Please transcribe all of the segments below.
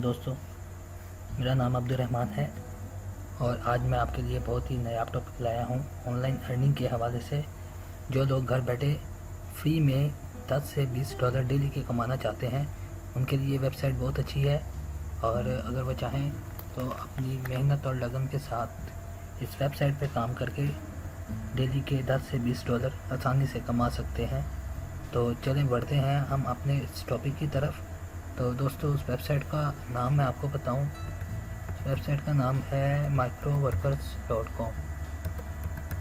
दोस्तों, मेरा नाम अब्दुर्रहमान है और आज मैं आपके लिए बहुत ही नया टॉपिक लाया हूँ ऑनलाइन अर्निंग के हवाले से। जो लोग घर बैठे फ्री में 10 से $20 डेली के कमाना चाहते हैं, उनके लिए वेबसाइट बहुत अच्छी है और अगर वो चाहें तो अपनी मेहनत और लगन के साथ इस वेबसाइट पर काम करके डेली के 10 से $20 आसानी से कमा सकते हैं। तो चलें बढ़ते हैं हम अपने इस टॉपिक की तरफ। तो दोस्तों, उस वेबसाइट का नाम मैं आपको बताऊं। उस वेबसाइट का नाम है microworkers.com।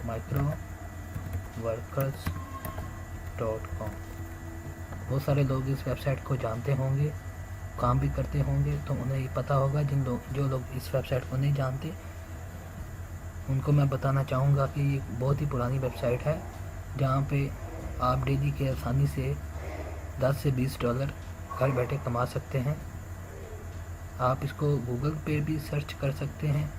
microworkers.com। बहुत सारे लोग इस वेबसाइट को जानते होंगे, काम भी करते होंगे, तो उन्हें ये पता होगा। जो लोग इस वेबसाइट को नहीं जानते, उनको मैं बताना चाहूँगा कि ये बहुत ही पुरानी वेबसाइट है, जहाँ पे आप डेली के आसानी से 10 से $20 घर बैठे कमा सकते हैं। आप इसको गूगल पे भी सर्च कर सकते हैं।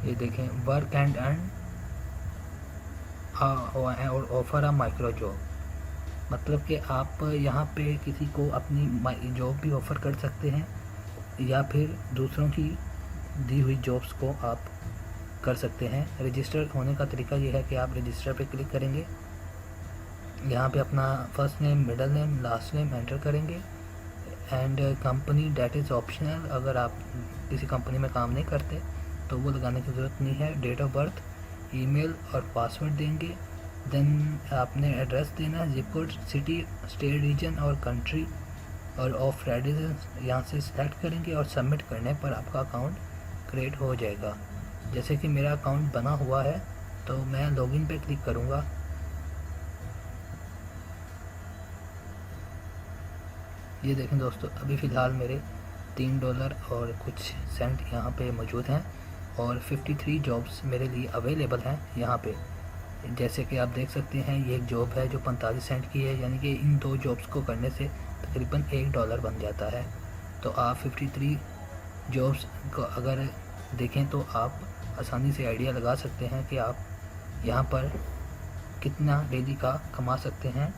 ये देखें, वर्क एंड अर्न और ऑफर अ माइक्रो जॉब। मतलब कि आप यहाँ पे किसी को अपनी जॉब भी ऑफ़र कर सकते हैं या फिर दूसरों की दी हुई जॉब्स को आप कर सकते हैं। रजिस्टर होने का तरीका ये है कि आप रजिस्टर पे क्लिक करेंगे, यहाँ पे अपना first name, middle name, last name enter करेंगे and company date is optional. अगर आप किसी कंपनी में काम नहीं करते तो वो लगाने की ज़रूरत नहीं है। डेट ऑफ बर्थ, ईमेल और पासवर्ड देंगे। देन आपने एड्रेस देना है, zip code, city, state, region और कंट्री और ऑफ रेजिडेंस यहाँ से सिलेक्ट करेंगे और सबमिट करने पर आपका अकाउंट क्रिएट हो जाएगा। जैसे कि मेरा अकाउंट बना हुआ है तो मैं लॉगिन पे क्लिक करूँगा। ये देखें दोस्तों, अभी फ़िलहाल मेरे $3 और कुछ सेंट यहाँ पे मौजूद हैं और 53 जॉब्स मेरे लिए अवेलेबल हैं यहाँ पे। जैसे कि आप देख सकते हैं, ये एक जॉब है जो 45 सेंट की है, यानी कि इन 2 जॉब्स को करने से तकरीबन $1 बन जाता है। तो आप 53 जॉब्स को अगर देखें तो आप आसानी से आइडिया लगा सकते हैं कि आप यहाँ पर कितना डेली का कमा सकते हैं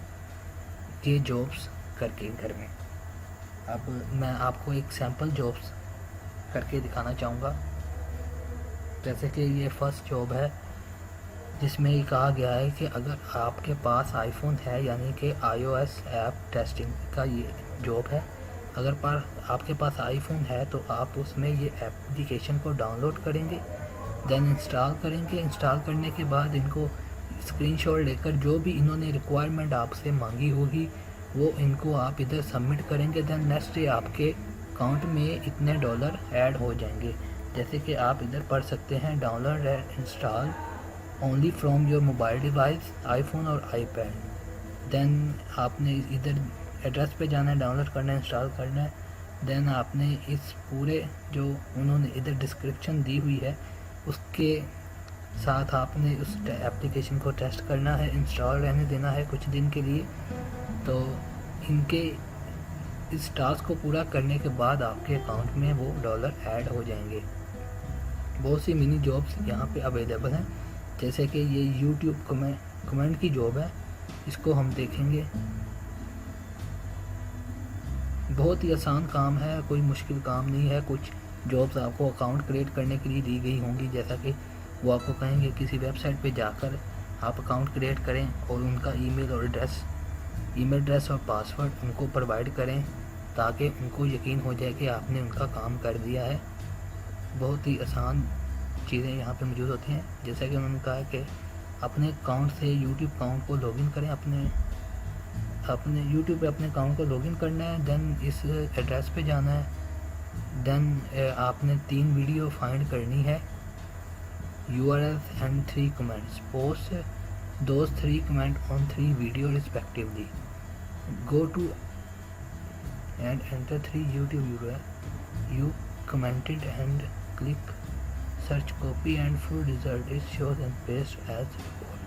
ये जॉब्स करके घर में। अब मैं आपको एक सैम्पल जॉब्स करके दिखाना चाहूँगा। जैसे कि ये फर्स्ट जॉब है, जिसमें ये कहा गया है कि अगर आपके पास आईफोन है, यानी कि iOS ऐप टेस्टिंग का ये जॉब है। अगर आपके पास आईफोन है तो आप उसमें ये एप्लीकेशन को डाउनलोड करेंगे, देन इंस्टॉल करेंगे। इंस्टॉल करने के बाद इनको स्क्रीनशॉट लेकर जो भी इन्होंने रिक्वायरमेंट आपसे मांगी होगी वो इनको आप इधर सबमिट करेंगे। देन नेक्स्ट डे आपके अकाउंट में इतने डॉलर ऐड हो जाएंगे। जैसे कि आप इधर पढ़ सकते हैं, download and install only from your mobile device, iPhone और आईपैड। देन आपने इधर एड्रेस पे जाना है, डाउनलोड करना है, इंस्टॉल करना है। देन आपने इस पूरे जो उन्होंने इधर डिस्क्रिप्शन दी हुई है उसके साथ आपने उस एप्लीकेशन को टेस्ट करना है, इंस्टॉल रहने देना है कुछ दिन के लिए। तो इनके इस टास्क को पूरा करने के बाद आपके अकाउंट में वो डॉलर ऐड हो जाएंगे। बहुत सी मिनी जॉब्स यहाँ पे अवेलेबल हैं। जैसे कि ये यूट्यूब कमेंट की जॉब है, इसको हम देखेंगे। बहुत ही आसान काम है, कोई मुश्किल काम नहीं है। कुछ जॉब्स आपको अकाउंट क्रिएट करने के लिए दी गई होंगी, जैसा कि वो आपको कहेंगे किसी वेबसाइट पे जाकर आप अकाउंट क्रिएट करें और उनका ईमेल एड्रेस और पासवर्ड उनको प्रोवाइड करें, ताकि उनको यकीन हो जाए कि आपने उनका काम कर दिया है। बहुत ही आसान चीज़ें यहाँ पे मौजूद होती हैं। जैसा कि उन्होंने कहा कि अपने अकाउंट से यूट्यूब अकाउंट को लॉगिन करें, अपने यूट्यूब पे अपने अकाउंट को लॉगिन करना है। देन इस एड्रेस पे जाना है। देन आपने 3 वीडियो फाइंड करनी है, URL and 3 comments. Post those 3 comment on 3 video respectively. Go to and enter 3 YouTube URL you commented and click search, copy and full result is shown and paste as before.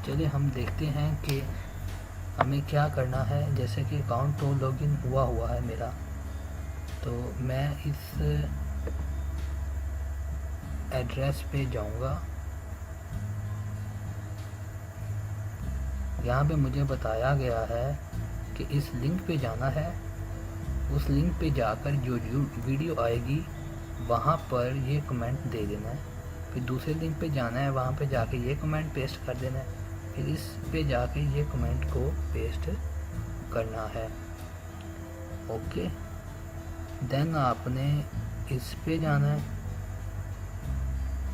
चलिए हम देखते हैं कि हमें क्या करना है। जैसे कि अकाउंट तो लॉगिन हुआ है मेरा, तो मैं इस एड्रेस पे जाऊंगा। यहाँ पे मुझे बताया गया है कि इस लिंक पे जाना है। उस लिंक पे जाकर जो वीडियो आएगी वहाँ पर ये कमेंट दे देना है। फिर दूसरे लिंक पे जाना है, वहाँ पे जाके ये कमेंट पेस्ट कर देना है। फिर इस पे जाके ये कमेंट को पेस्ट करना है। ओके, देन आपने इस पे जाना है,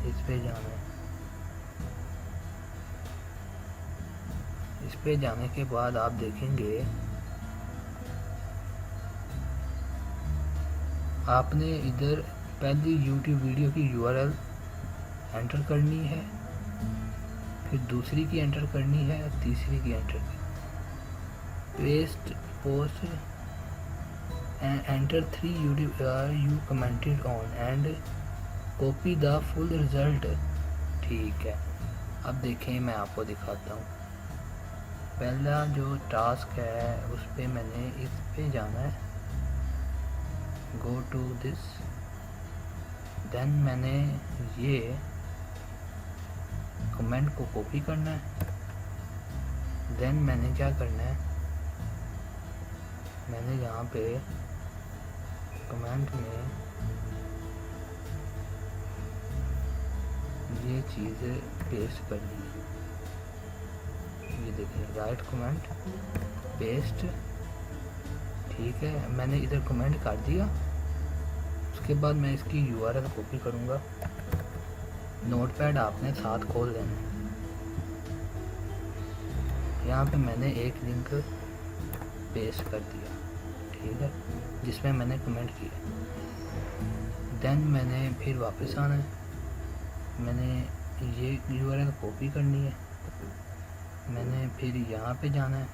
इस पे जाना है। इस पे जाने के बाद आप देखेंगे आपने इधर पहली YouTube वीडियो की URL एंटर करनी है, फिर दूसरी की एंटर करनी है, तीसरी की एंटर करनी है। Paste post enter 3 YouTube you commented on and copy the full result। ठीक है, अब देखें मैं आपको दिखाता हूँ। पहला जो टास्क है उस पे मैंने इस पे जाना है, गो टू दिस। देन मैंने ये कमेंट को कॉपी करना है। देन मैंने क्या करना है, मैंने यहाँ पे कमेंट में ये चीज़ पेस्ट करनी है। ये देखिए, राइट कमेंट पेस्ट। ठीक है, मैंने इधर कमेंट कर दिया। उसके बाद मैं इसकी URL कॉपी करूँगा। नोटपैड आपने साथ खोल लेना है। यहाँ पे मैंने एक लिंक पेस्ट कर दिया, ठीक है, जिसमें मैंने कमेंट किया। देन मैंने फिर वापस आना है, मैंने ये URL कॉपी करनी है, मैंने फिर यहाँ पे जाना है,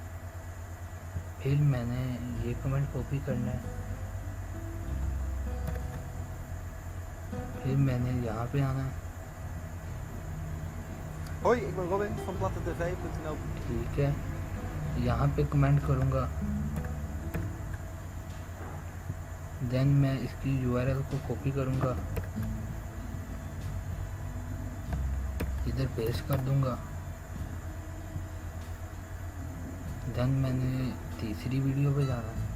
फिर मैंने ये कमेंट कॉपी करना है, फिर मैंने यहाँ पे आना है। Hoi, ik ben Robin van plattetv.nl. ठीक है, यहाँ पे कमेंट करूँगा। देन मैं इसकी URL को कॉपी करूँगा, इधर पेस्ट कर दूँगा। देन मैंने तीसरी वीडियो पे जाना है,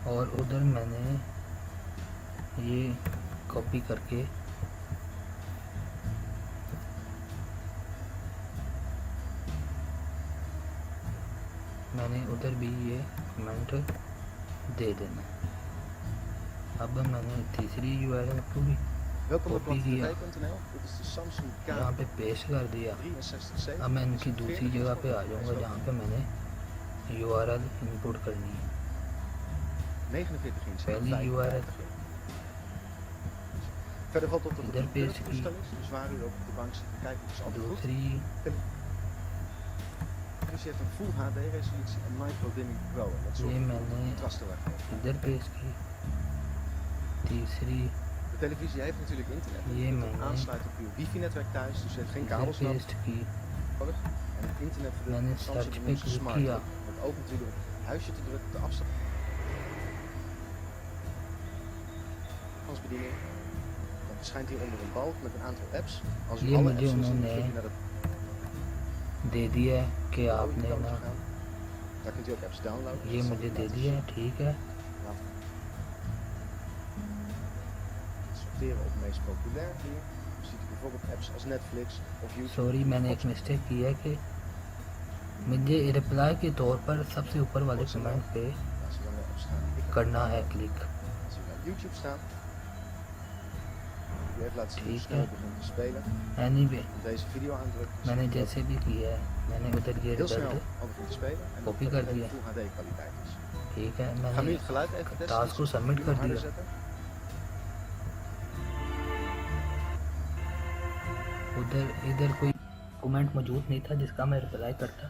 और उधर मैंने ये कॉपी करके मैंने उधर भी ये कमेंट दे देना। अब मैंने तीसरी URL को भी Welkom bij कॉपी किया, plattetv.nl. Dit is de Samsung यहाँ पे पेस्ट कर दिया। K63C. अब मैं इनकी दूसरी जगह पे आ जाऊँगा जहाँ पे मैंने URL इनपुट करनी है। 49 inch. पहली URL Verder valt op dat het इधर een पेस्ट की, toestel is, dus waar u ook op de bank zit te kijken is altijd goed. दूसरी Dus je heeft een Full HD resolutie en Micro Dimming Pro. En dat zorgt ये voor मैंने contrasten weggeven. इधर paste की, तीसरी De televisie heeft natuurlijk internet. ये Je kunt hem मैंने aansluiten op uw wifi-netwerk thuis, dus je hebt geen इधर kabels nodig. Paste की। En het internet voor मैंने de सर्च Samsung पे noemt ze क्लिक Smart किया, Hub. Het opent natuurlijk op het huisje te drukken, de afstandsbediening. Dan verschijnt hieronder een balk met een aantal apps. Als u ये alle मुझे apps wil zien, उन्होंने klik je naar de दे दिया है कि blauwe आपने icoontje ना, gaan. Daar kunt u ook apps downloaden. ये Dat zal मुझे ik दे laten दिया है, ठीक है। sorteren op meest populair hier. Dan ziet u bijvoorbeeld apps als Netflix of YouTube. Sorry, मैंने एक मिस्टेक की है कि मुझे रिप्लाई के तौर पर सबसे ऊपर वाले कमेंट पे Als u dan weer op staan, ik करना है click. als u naar YouTube staat. U heeft laten zien hoe ठीक snel है, het begint te spelen. Anyway En deze video aandrukt. मैंने जैसे भी किया है, मैंने उधर ये heel snel result al begint te spelen. En Copy dat कर het दिया। Full HD kwaliteit is. ठीक है, Ik ga nu मैंने het geluid even testen. Task को Dus सबमिट nu कर harder दिया। zetten. उधर इधर कोई कमेंट मौजूद नहीं था जिसका मैं रिप्लाई करता।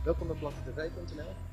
Welkom bij plattentv.nl.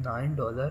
$9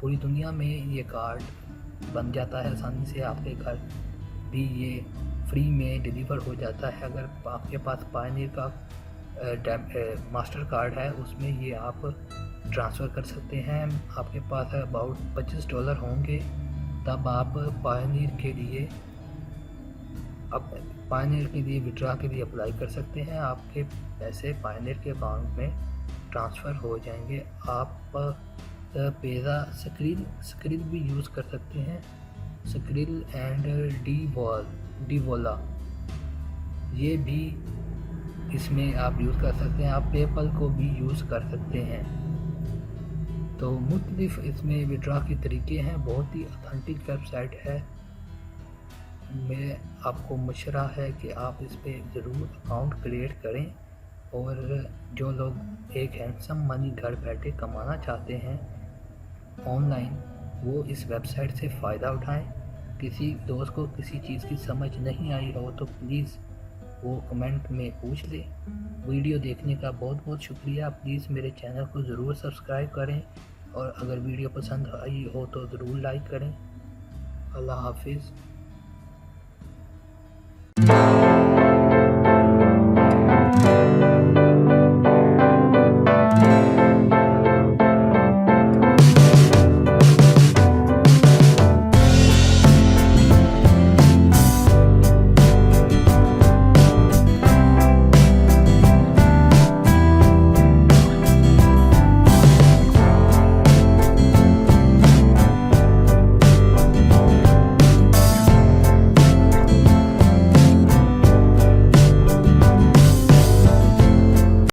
पूरी दुनिया में ये कार्ड बन जाता है आसानी से, आपके घर भी ये फ्री में डिलीवर हो जाता है। अगर आपके पास पायनियर का मास्टर कार्ड है, उसमें ये आप ट्रांसफ़र कर सकते हैं। आपके पास अबाउट $25 होंगे, तब आप पायनियर के लिए विड्रा के लिए अप्लाई कर सकते हैं। आपके पैसे पायनियर के अकाउंट में ट्रांसफ़र हो जाएंगे। आप पेज़ा स्क्रिल भी यूज़ कर सकते हैं, स्क्रिल एंड डीवोला, ये भी इसमें आप यूज़ कर सकते हैं। आप पेपल को भी यूज़ कर सकते हैं। तो मुख्तलिफ इसमें विड्रा के तरीके हैं। बहुत ही ऑथेंटिक वेबसाइट है। मैं आपको मशवरा है कि आप इस पर ज़रूर अकाउंट क्रिएट करें, और जो लोग एक हैंडसम मनी घर बैठे कमाना चाहते हैं ऑनलाइन, वो इस वेबसाइट से फ़ायदा उठाएं। किसी दोस्त को किसी चीज़ की समझ नहीं आई हो तो प्लीज़ वो कमेंट में पूछ ले। वीडियो देखने का बहुत बहुत शुक्रिया। प्लीज़ मेरे चैनल को ज़रूर सब्सक्राइब करें, और अगर वीडियो पसंद आई हो तो ज़रूर लाइक करें। अल्लाह हाफिज़।